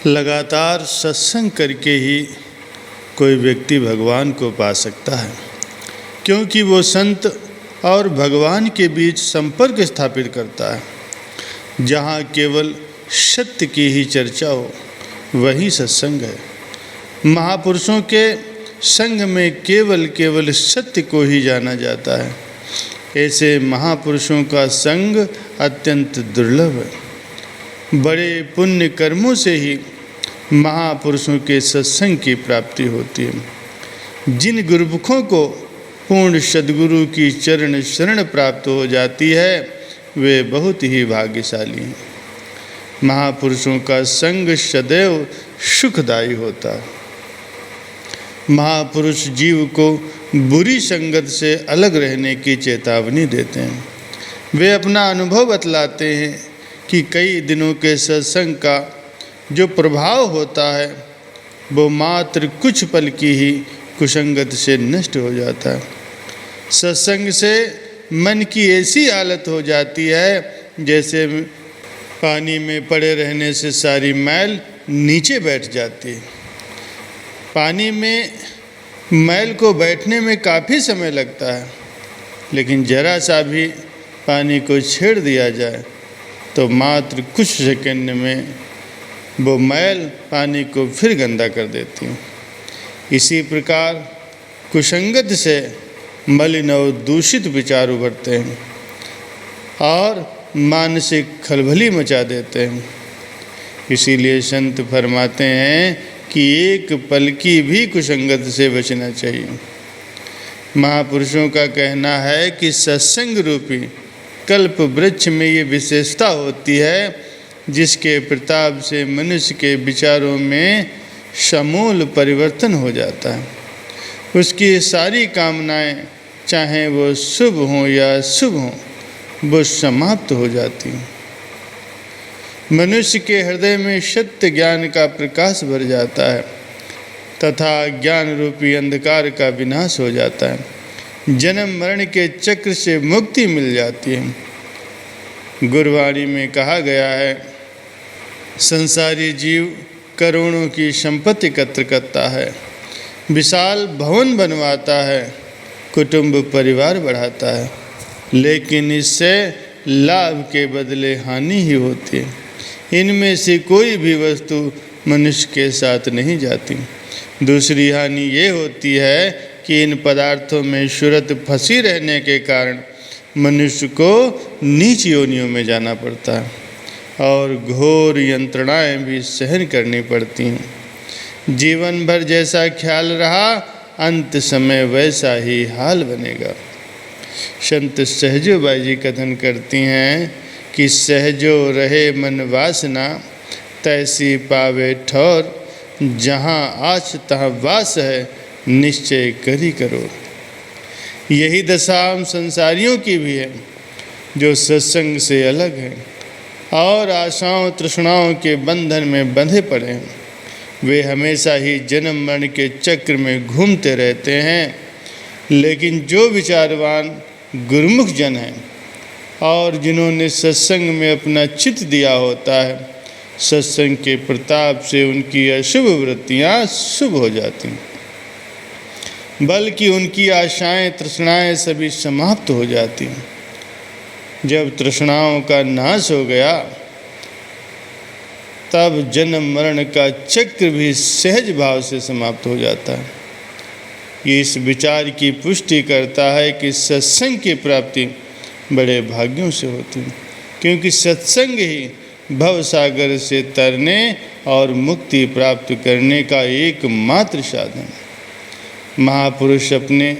लगातार सत्संग करके ही कोई व्यक्ति भगवान को पा सकता है, क्योंकि वो संत और भगवान के बीच संपर्क स्थापित करता है। जहाँ केवल सत्य की ही चर्चा हो वही सत्संग है। महापुरुषों के संग में केवल सत्य को ही जाना जाता है। ऐसे महापुरुषों का संग अत्यंत दुर्लभ है। बड़े पुण्य कर्मों से ही महापुरुषों के सत्संग की प्राप्ति होती है। जिन गुरुमुखों को पूर्ण सद्गुरु की चरण शरण प्राप्त हो जाती है वे बहुत ही भाग्यशाली हैं। महापुरुषों का संग सदैव सुखदायी होता है। महापुरुष जीव को बुरी संगत से अलग रहने की चेतावनी देते हैं। वे अपना अनुभव बतलाते हैं कि कई दिनों के सत्संग का जो प्रभाव होता है वो मात्र कुछ पल की ही कुसंगत से नष्ट हो जाता है। सत्संग से मन की ऐसी हालत हो जाती है जैसे पानी में पड़े रहने से सारी मैल नीचे बैठ जाती है। पानी में मैल को बैठने में काफ़ी समय लगता है, लेकिन जरा सा भी पानी को छेड़ दिया जाए तो मात्र कुछ सेकंड में वो मैल पानी को फिर गंदा कर देती है। इसी प्रकार कुसंगत से मलिन और दूषित विचार उभरते हैं और मानसिक खलबली मचा देते हैं। इसीलिए संत फरमाते हैं कि एक पल की भी कुसंगत से बचना चाहिए। महापुरुषों का कहना है कि सत्संग रूपी कल्प वृक्ष में ये विशेषता होती है जिसके प्रताप से मनुष्य के विचारों में समूल परिवर्तन हो जाता है। उसकी सारी कामनाएं, चाहे वो शुभ हों या अशुभ हों, वो समाप्त हो जाती हैं। मनुष्य के हृदय में सत्य ज्ञान का प्रकाश भर जाता है तथा ज्ञान रूपी अंधकार का विनाश हो जाता है। जन्म मरण के चक्र से मुक्ति मिल जाती है। गुरवाणी में कहा गया है, संसारी जीव करोड़ों की संपत्ति एकत्र करता है, विशाल भवन बनवाता है, कुटुंब परिवार बढ़ाता है, लेकिन इससे लाभ के बदले हानि ही होती है। इनमें से कोई भी वस्तु मनुष्य के साथ नहीं जाती। दूसरी हानि ये होती है कि इन पदार्थों में सूरत फंसी रहने के कारण मनुष्य को नीच योनियों में जाना पड़ता है और घोर यंत्रणाएं भी सहन करनी पड़ती हैं। जीवन भर जैसा ख्याल रहा, अंत समय वैसा ही हाल बनेगा। संत सहजो बाई जी कथन करती हैं कि सहजो रहे मन वासना, तैसी पावे ठौर, जहाँ आछ तहाँ वास है, निश्चय करी करो। यही दशा हम संसारियों की भी है जो सत्संग से अलग हैं और आशाओं तृष्णाओं के बंधन में बंधे पड़े हैं। वे हमेशा ही जन्म मरण के चक्र में घूमते रहते हैं। लेकिन जो विचारवान गुरुमुख जन हैं और जिन्होंने सत्संग में अपना चित्त दिया होता है, सत्संग के प्रताप से उनकी अशुभ वृत्तियाँ शुभ हो जाती हैं, बल्कि उनकी आशाएं तृष्णाएं सभी समाप्त हो जाती हैं। जब तृष्णाओं का नाश हो गया तब जन्म मरण का चक्र भी सहज भाव से समाप्त हो जाता है। ये इस विचार की पुष्टि करता है कि सत्संग की प्राप्ति बड़े भाग्यों से होती है, क्योंकि सत्संग ही भव सागर से तरने और मुक्ति प्राप्त करने का एकमात्र साधन है। महापुरुष अपने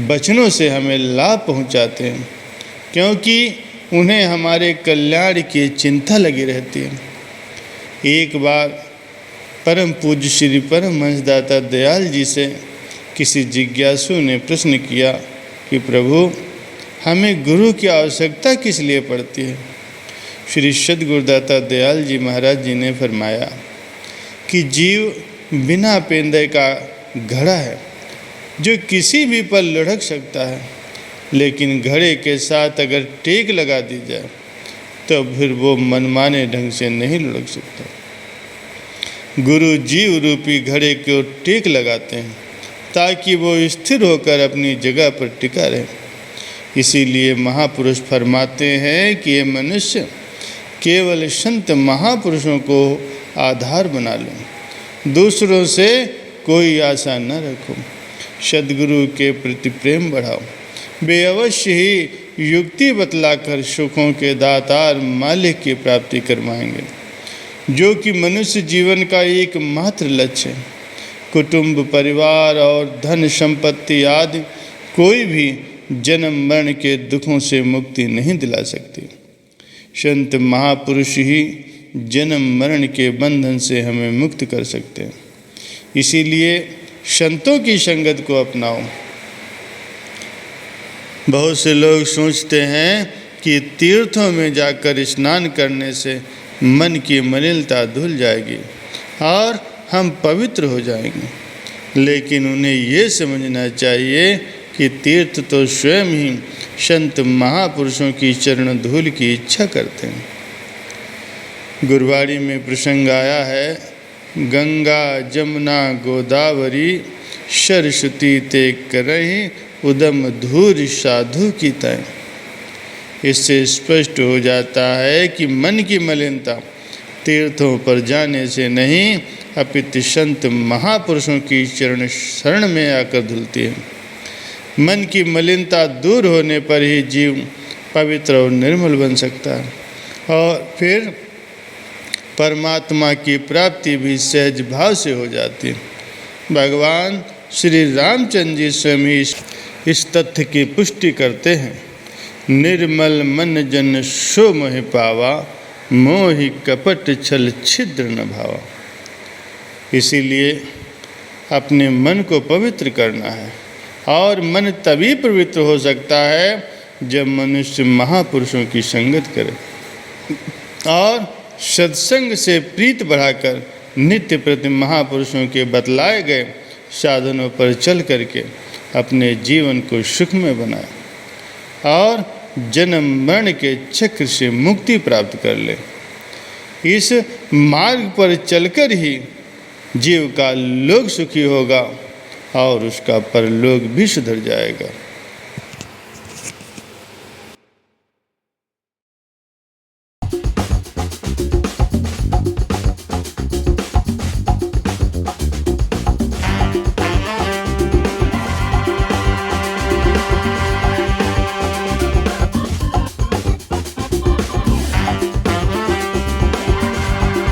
वचनों से हमें लाभ पहुंचाते हैं, क्योंकि उन्हें हमारे कल्याण की चिंता लगी रहती है। एक बार परम पूज्य श्री परमहंस दाता दयाल जी से किसी जिज्ञासु ने प्रश्न किया कि प्रभु, हमें गुरु की आवश्यकता किस लिए पड़ती है? श्री सद्गुरुदाता दयाल जी महाराज जी ने फरमाया कि जीव बिना पेंदे का घड़ा है जो किसी भी पल लुढ़क सकता है, लेकिन घड़े के साथ अगर टेक लगा दी जाए तो फिर वो मनमाने ढंग से नहीं लुढ़क सकता। गुरु जीव रूपी घड़े को टेक लगाते हैं ताकि वो स्थिर होकर अपनी जगह पर टिका रहे। इसीलिए महापुरुष फरमाते हैं कि ये मनुष्य केवल संत महापुरुषों को आधार बना लो, दूसरों से कोई आशा न रखो, सद्गुरु के प्रति प्रेम बढ़ाओ। वे अवश्य ही युक्ति बतलाकर सुखों के दातार मालिक की प्राप्ति करवाएंगे, जो कि मनुष्य जीवन का एकमात्र लक्ष्य है। कुटुंब, परिवार और धन संपत्ति आदि कोई भी जन्म मरण के दुखों से मुक्ति नहीं दिला सकती। संत महापुरुष ही जन्म मरण के बंधन से हमें मुक्त कर सकते हैं। इसीलिए संतों की संगत को अपनाओ। बहुत से लोग सोचते हैं कि तीर्थों में जाकर स्नान करने से मन की मलिनता धुल जाएगी और हम पवित्र हो जाएंगे, लेकिन उन्हें ये समझना चाहिए कि तीर्थ तो स्वयं ही संत महापुरुषों की चरण धूल की इच्छा करते हैं। गुरबाणी में प्रसंग आया है, गंगा जमुना गोदावरी सरस्वती ते करहि उदम धूर साधु की तय। इससे स्पष्ट हो जाता है कि मन की मलिनता तीर्थों पर जाने से नहीं अपितु संत महापुरुषों की चरण शरण में आकर धुलती है। मन की मलिनता दूर होने पर ही जीव पवित्र और निर्मल बन सकता है और फिर परमात्मा की प्राप्ति भी सहज भाव से हो जाती है। भगवान श्री रामचंद्र जी स्वयं ही इस तथ्य की पुष्टि करते हैं। निर्मल मन जन सो मोहि पावा, मोहि कपट छल छिद्र न भावा। इसीलिए अपने मन को पवित्र करना है और मन तभी पवित्र हो सकता है जब मनुष्य महापुरुषों की संगत करे और सत्संग से प्रीत बढ़ाकर नित्य प्रति महापुरुषों के बतलाए गए साधनों पर चल करके अपने जीवन को सुखमय बनाए और जन्म मरण के चक्र से मुक्ति प्राप्त कर ले। इस मार्ग पर चलकर ही जीव का लोक सुखी होगा और उसका परलोक भी सुधर जाएगा।